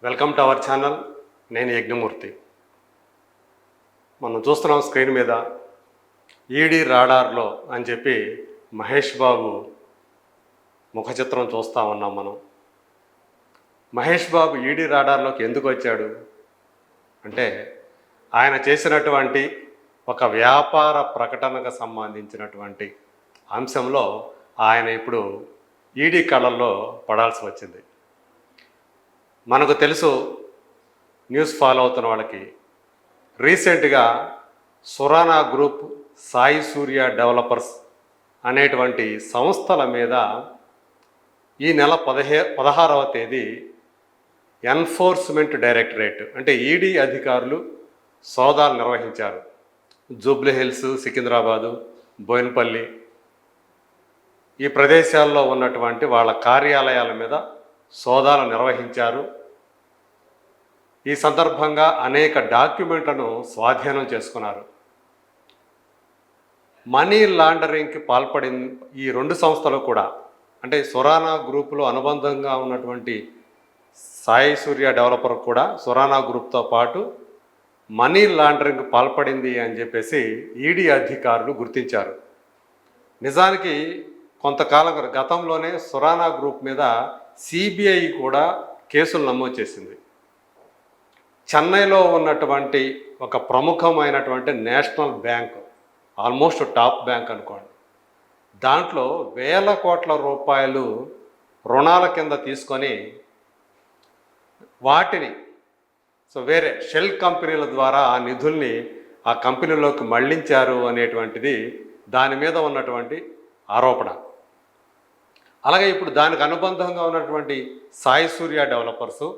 Welcome to our channel. నేను యజ్ఞమూర్తి. మనం చూస్తున్నాం స్క్రీన్ మీద ఈడీ రాడార్లో అని చెప్పి మహేష్ బాబు ముఖ చిత్రం చూస్తూ ఉన్నాం మనం. మహేష్ బాబు ఈడీ రాడార్లోకి ఎందుకు వచ్చాడు అంటే ఆయన చేసినటువంటి ఒక వ్యాపార ప్రకటనకు సంబంధించినటువంటి అంశంలో ఆయన ఇప్పుడు ఈడీ కళ్ళల్లో పడాల్సి వచ్చింది. మనకు తెలుసు, న్యూస్ ఫాలో అవుతున్న వాళ్ళకి, రీసెంట్గా సురానా గ్రూప్, సాయి సూర్య డెవలపర్స్ అనేటువంటి సంస్థల మీద ఈ నెల 16వ తేదీ ఎన్ఫోర్స్మెంట్ డైరెక్టరేట్ అంటే ఈడీ అధికారులు సోదాలు నిర్వహించారు. జూబ్లీ హిల్స్, సికింద్రాబాదు, బోయినపల్లి ఈ ప్రదేశాల్లో ఉన్నటువంటి వాళ్ళ కార్యాలయాల మీద సోదాలు నిర్వహించారు. ఈ సందర్భంగా అనేక డాక్యుమెంట్లను స్వాధీనం చేసుకున్నారు. మనీ లాండరింగ్కి పాల్పడిన ఈ రెండు సంస్థలు కూడా, అంటే సురానా గ్రూపులో అనుబంధంగా ఉన్నటువంటి సాయి సూర్య డెవలపర్ కూడా సురానా గ్రూప్తో పాటు మనీ లాండరింగ్కి పాల్పడింది అని చెప్పేసి ఈడీ అధికారులు గుర్తించారు. నిజానికి కొంతకాలం గతంలోనే సురానా గ్రూప్ మీద సిబిఐ కూడా కేసులు నమోదు చేసింది. చెన్నైలో ఉన్నటువంటి ఒక ప్రముఖమైనటువంటి national bank, almost top bank అనుకోండి, దాంట్లో వేల కోట్ల రూపాయలు రుణాల కింద తీసుకొని వాటిని వేరే షెల్ కంపెనీల ద్వారా ఆ నిధుల్ని ఆ కంపెనీలోకి మళ్లించారు అనేటువంటిది దాని మీద ఉన్నటువంటి ఆరోపణ. అలాగే ఇప్పుడు దానికి అనుబంధంగా ఉన్నటువంటి సాయి సూర్య డెవలపర్సు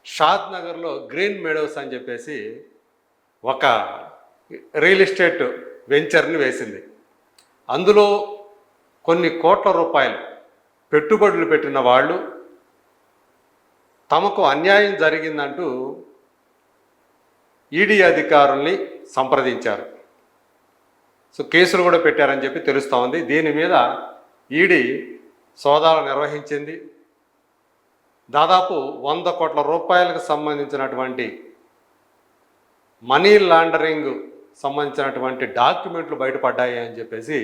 షాద్ నగర్లో గ్రీన్ మెడోస్ అని చెప్పేసి ఒక రియల్ ఎస్టేట్ వెంచర్ని వేసింది. అందులో కొన్ని కోట్ల రూపాయలు పెట్టుబడులు పెట్టిన వాళ్ళు తమకు అన్యాయం జరిగిందంటూ ఈడీ అధికారుల్ని సంప్రదించారు. కేసులు కూడా పెట్టారని చెప్పి తెలుస్తూ ఉంది. దీని మీద ఈడీ సోదాలు నిర్వహించింది. దాదాపు 100 కోట్ల రూపాయలకు సంబంధించినటువంటి మనీ లాండరింగ్ సంబంధించినటువంటి డాక్యుమెంట్లు బయటపడ్డాయి అని చెప్పేసి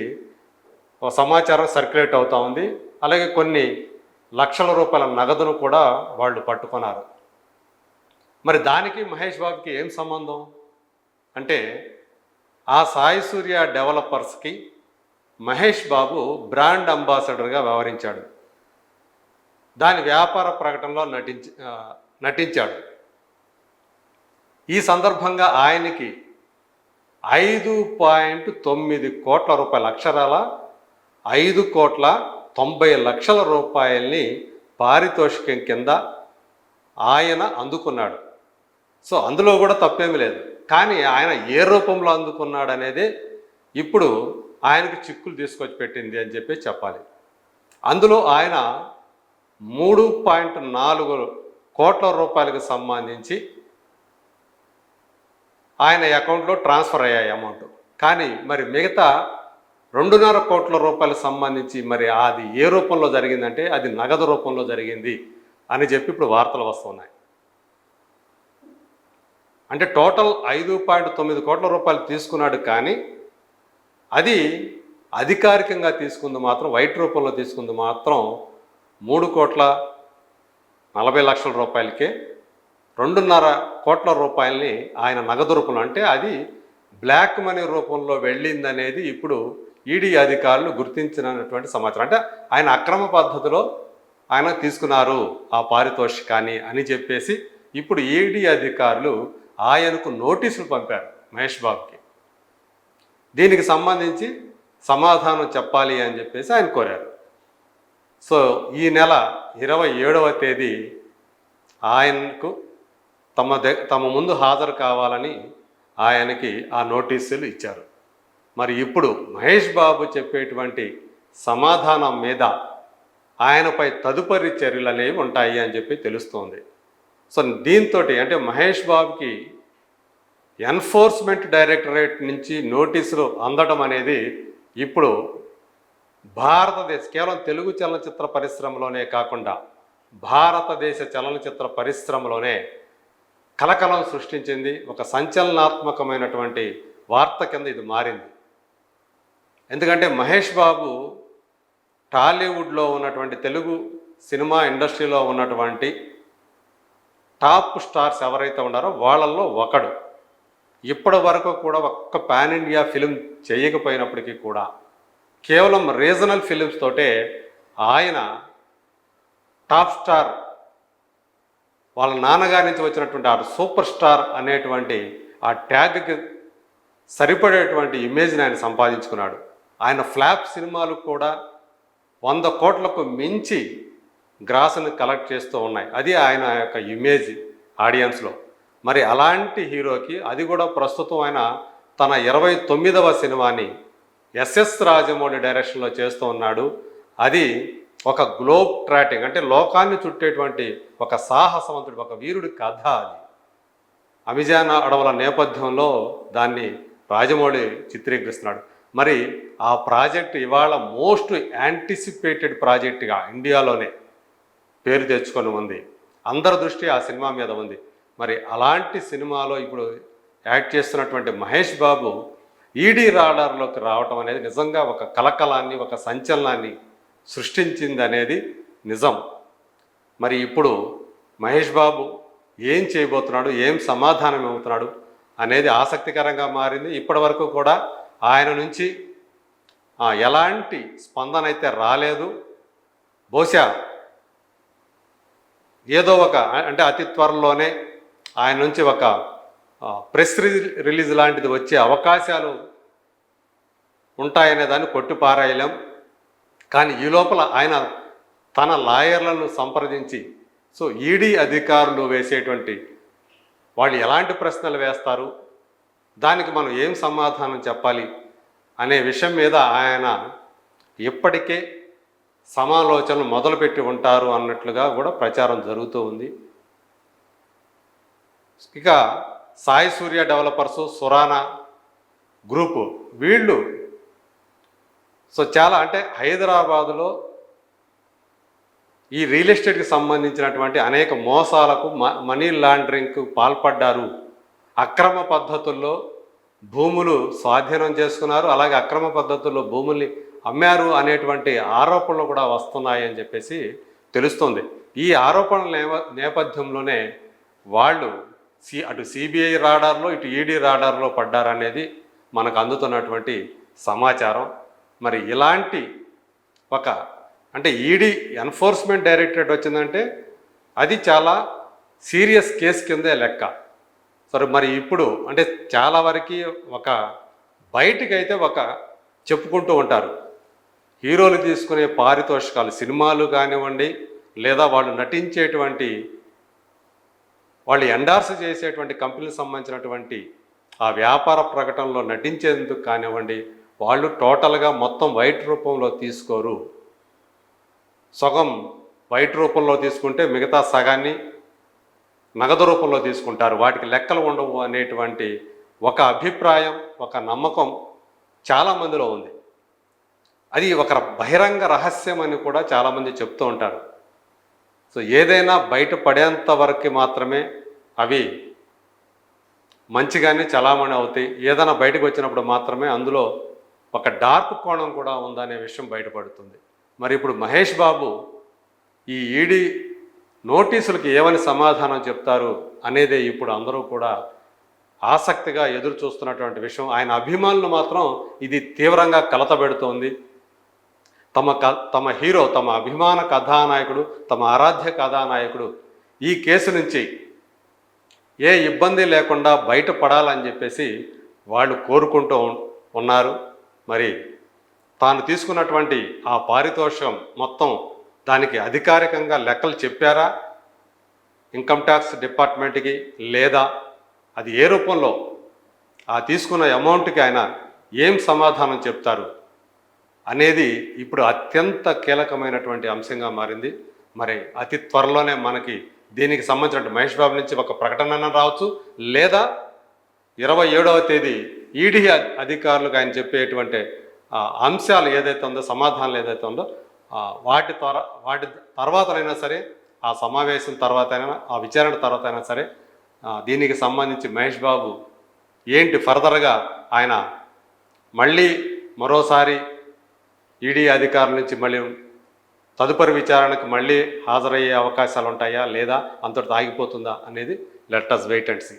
ఒక సమాచారం సర్క్యులేట్ అవుతూ ఉంది. అలాగే కొన్ని లక్షల రూపాయల నగదును కూడా వాళ్ళు పట్టుకున్నారు. మరి దానికి మహేష్ బాబుకి ఏం సంబంధం అంటే, ఆ సాయి సూర్య డెవలపర్స్కి మహేష్ బాబు బ్రాండ్ అంబాసిడర్గా వ్యవహరించాడు. దాని వ్యాపార ప్రకటనలో నటించాడు. ఈ సందర్భంగా ఆయనకి 5.9 కోట్ల రూపాయల, అక్షరాల 5,90,00,000 రూపాయల్ని పారితోషికం కింద ఆయన అందుకున్నాడు. అందులో కూడా తప్పేమీ లేదు. కానీ ఆయన ఏ రూపంలో అందుకున్నాడు అనేది ఇప్పుడు ఆయనకు చిక్కులు తీసుకొచ్చి పెట్టింది అని చెప్పి చెప్పాలి. అందులో ఆయన 3.4 కోట్ల రూపాయలకు సంబంధించి ఆయన అకౌంట్లో ట్రాన్స్ఫర్ అయ్యాయి అమౌంట్. కానీ మరి మిగతా 2.5 కోట్ల రూపాయలకు సంబంధించి మరి అది ఏ రూపంలో జరిగిందంటే అది నగదు రూపంలో జరిగింది అని చెప్పి ఇప్పుడు వార్తలు వస్తున్నాయి. అంటే టోటల్ 5.9 కోట్ల రూపాయలు తీసుకున్నాడు. కానీ అది అధికారికంగా తీసుకుంది మాత్రం, వైట్ రూపంలో తీసుకుంది మాత్రం 3,40,00,000 రూపాయలకే. 2.5 కోట్ల రూపాయలని ఆయన నగదు రూపంలో, అంటే అది బ్లాక్ మనీ రూపంలో వెళ్ళిందనేది ఇప్పుడు ఈడీ అధికారులు గుర్తించినటువంటి సమాచారం. అంటే ఆయన అక్రమ పద్ధతిలో ఆయన తీసుకున్నారు ఆ పారితోషికాన్ని అని చెప్పేసి ఇప్పుడు ఈడీ అధికారులు ఆయనకు నోటీసులు పంపారు మహేష్ బాబుకి. దీనికి సంబంధించి సమాధానం చెప్పాలి అని చెప్పేసి ఆయన కోరారు. ఈ నెల 27వ తేదీ ఆయనకు తమ ముందు హాజరు కావాలని ఆయనకి ఆ నోటీసులు ఇచ్చారు. మరి ఇప్పుడు మహేష్ బాబు చెప్పేటువంటి సమాధానం మీద ఆయనపై తదుపరి చర్యలు అనేవి ఉంటాయి అని చెప్పి తెలుస్తోంది. దీంతో అంటే మహేష్ బాబుకి ఎన్ఫోర్స్మెంట్ డైరెక్టరేట్ నుంచి నోటీసులు అందడం అనేది ఇప్పుడు భారతదేశం కేవలం తెలుగు చలనచిత్ర పరిశ్రమలోనే కాకుండా భారతదేశ చలనచిత్ర పరిశ్రమలోనే కలకలం సృష్టించింది. ఒక సంచలనాత్మకమైనటువంటి వార్త కింద ఇది మారింది. ఎందుకంటే మహేష్ బాబు టాలీవుడ్లో ఉన్నటువంటి తెలుగు సినిమా ఇండస్ట్రీలో ఉన్నటువంటి టాప్ స్టార్స్ ఎవరైతే ఉన్నారో వాళ్ళల్లో ఒకడు. ఇప్పటి వరకు కూడా ఒక్క పాన్ ఇండియా ఫిలిం చేయకపోయినప్పటికీ కూడా కేవలం రీజనల్ ఫిలిమ్స్ తోటే ఆయన టాప్ స్టార్, వాళ్ళ నాన్నగారి నుంచి వచ్చినటువంటి ఆ సూపర్ స్టార్ అనేటువంటి ఆ ట్యాగ్కి సరిపడేటువంటి ఇమేజ్ని ఆయన సంపాదించుకున్నాడు. ఆయన ఫ్లాప్ సినిమాలు కూడా 100 కోట్లకు మించి గ్రాస్ని కలెక్ట్ చేస్తూ ఉన్నాయి. అది ఆయన యొక్క ఇమేజ్ ఆడియన్స్లో. మరి అలాంటి హీరోకి అది కూడా ప్రస్తుతం ఆయన తన 29వ సినిమాని ఎస్ఎస్ రాజమౌళి డైరెక్షన్లో చేస్తూ ఉన్నాడు. అది ఒక గ్లోబ్ ట్రాటింగ్, అంటే లోకాన్ని చుట్టేటువంటి ఒక సాహసవంతుడు, ఒక వీరుడి కథ. అది అమెజాన్ అడవుల నేపథ్యంలో దాన్ని రాజమౌళి చిత్రీకరిస్తున్నాడు. మరి ఆ ప్రాజెక్ట్ ఇవాళ మోస్ట్ యాంటిసిపేటెడ్ ప్రాజెక్టుగా ఇండియాలోనే పేరు తెచ్చుకొని ఉంది. అందరి దృష్టి ఆ సినిమా మీద ఉంది. మరి అలాంటి సినిమాలో ఇప్పుడు యాక్ట్ చేస్తున్నటువంటి మహేష్ బాబు ఈడీ రాడార్లోకి రావటం అనేది నిజంగా ఒక కలకలాన్ని, ఒక సంచలనాన్ని సృష్టించింది అనేది నిజం. మరి ఇప్పుడు మహేష్ బాబు ఏం చేయబోతున్నాడు, ఏం సమాధానం ఇవ్వుతున్నాడు అనేది ఆసక్తికరంగా మారింది. ఇప్పటి వరకు కూడా ఆయన నుంచి ఎలాంటి స్పందన అయితే రాలేదు. బహుశా ఏదో ఒక, అంటే అతి త్వరలోనే ఆయన నుంచి ఒక ప్రెస్ రిలీజ్ లాంటిది వచ్చే అవకాశాలు ఉంటాయనే దాన్ని కొట్టిపారాయలేం. కానీ ఈ లోపల ఆయన తన లాయర్లను సంప్రదించి, సో ఈడీ అధికారులు వేసేటువంటి వాళ్ళు ఎలాంటి ప్రశ్నలు వేస్తారు, దానికి మనం ఏం సమాధానం చెప్పాలి అనే విషయం మీద ఆయన ఇప్పటికే సమాలోచనలు మొదలుపెట్టి ఉంటారు అన్నట్లుగా కూడా ప్రచారం జరుగుతూ ఉంది. ఇక సాయి సూర్య డెవలపర్సు, సురానా గ్రూపు, వీళ్ళు సో చాలా, అంటే హైదరాబాదులో ఈ రియల్ ఎస్టేట్కి సంబంధించినటువంటి అనేక మోసాలకు, మనీ లాండరింగ్కు పాల్పడ్డారు. అక్రమ పద్ధతుల్లో భూములు స్వాధీనం చేసుకున్నారు, అలాగే అక్రమ పద్ధతుల్లో భూముల్ని అమ్మారు అనేటువంటి ఆరోపణలు కూడా వస్తున్నాయని చెప్పేసి తెలుస్తుంది. ఈ ఆరోపణల నేపథ్యంలోనే వాళ్ళు అటు సిబిఐ రాడార్లో, ఇటు ఈడీ రాడార్లో పడ్డారనేది మనకు అందుతున్నటువంటి సమాచారం. మరి ఇలాంటి ఒక, అంటే ఈడీ ఎన్ఫోర్స్మెంట్ డైరెక్టరేట్ వచ్చిందంటే అది చాలా సీరియస్ కేసు కిందే లెక్క. సరే, మరి ఇప్పుడు అంటే చాలా వరకు ఒక బయటికైతే ఒక చెప్పుకుంటూ ఉంటారు, హీరోలు తీసుకునే పారితోషికాలు, సినిమాలు కానివ్వండి, లేదా వాళ్ళు నటించేటువంటి, వాళ్ళు ఎండార్స్ చేసేటువంటి కంపెనీలకు సంబంధించినటువంటి ఆ వ్యాపార ప్రకటనలో నటించేందుకు కానివ్వండి, వాళ్ళు టోటల్గా మొత్తం వైట్ రూపంలో తీసుకోరు. సగం వైట్ రూపంలో తీసుకుంటే మిగతా సగాన్ని నగదు రూపంలో తీసుకుంటారు. వాటికి లెక్కలు ఉండవు అనేటువంటి ఒక అభిప్రాయం, ఒక నమ్మకం చాలామందిలో ఉంది. అది ఒక బహిరంగ రహస్యం అని కూడా చాలామంది చెప్తూ ఉంటారు. సో ఏదైనా బయట పడేంత వరకు మాత్రమే అవి మంచిగానే చలామణి అవుతాయి. ఏదైనా బయటకు వచ్చినప్పుడు మాత్రమే అందులో ఒక డార్క్ కోణం కూడా ఉందనే విషయం బయటపడుతుంది. మరి ఇప్పుడు మహేష్ బాబు ఈ ఈడీ నోటీసులకి ఏమని సమాధానం చెప్తారు అనేదే ఇప్పుడు అందరూ కూడా ఆసక్తిగా ఎదురు చూస్తున్నటువంటి విషయం. ఆయన అభిమానులు మాత్రం ఇది తీవ్రంగా కలతబెడుతోంది. తమ హీరో, తమ అభిమాన కథానాయకుడు, తమ ఆరాధ్య కథానాయకుడు ఈ కేసు నుంచి ఏ ఇబ్బంది లేకుండా బయటపడాలని చెప్పేసి వాళ్ళు కోరుకుంటూ ఉన్నారు. మరి తాను తీసుకున్నటువంటి ఆ పారితోషికం మొత్తం దానికి అధికారికంగా లెక్కలు చెప్పారా ఇన్కమ్ ట్యాక్స్ డిపార్ట్మెంట్కి, లేదా అది ఏ రూపంలో ఆ తీసుకున్న అమౌంట్కి ఆయన ఏం సమాధానం చెప్తారు అనేది ఇప్పుడు అత్యంత కీలకమైనటువంటి అంశంగా మారింది. మరి అతి త్వరలోనే మనకి దీనికి సంబంధించిన మహేష్ బాబు నుంచి ఒక ప్రకటన రావచ్చు, లేదా 27వ తేదీ ఈడీ అధికారులకు ఆయన చెప్పేటువంటి అంశాలు ఏదైతే ఉందో, సమాధానాలు ఏదైతే ఉందో వాటి తర్వాతనైనా సరే ఆ సమావేశం తర్వాత అయినా ఆ విచారణ తర్వాత అయినా సరే దీనికి సంబంధించి మహేష్ బాబు ఏంటి ఫర్దర్గా ఆయన మళ్ళీ మరోసారి ఈడీ అధికారుల నుంచి మళ్ళీ తదుపరి విచారణకు మళ్ళీ హాజరయ్యే అవకాశాలు ఉంటాయా లేదా అంతటితో ఆగిపోతుందా అనేది let us wait and see.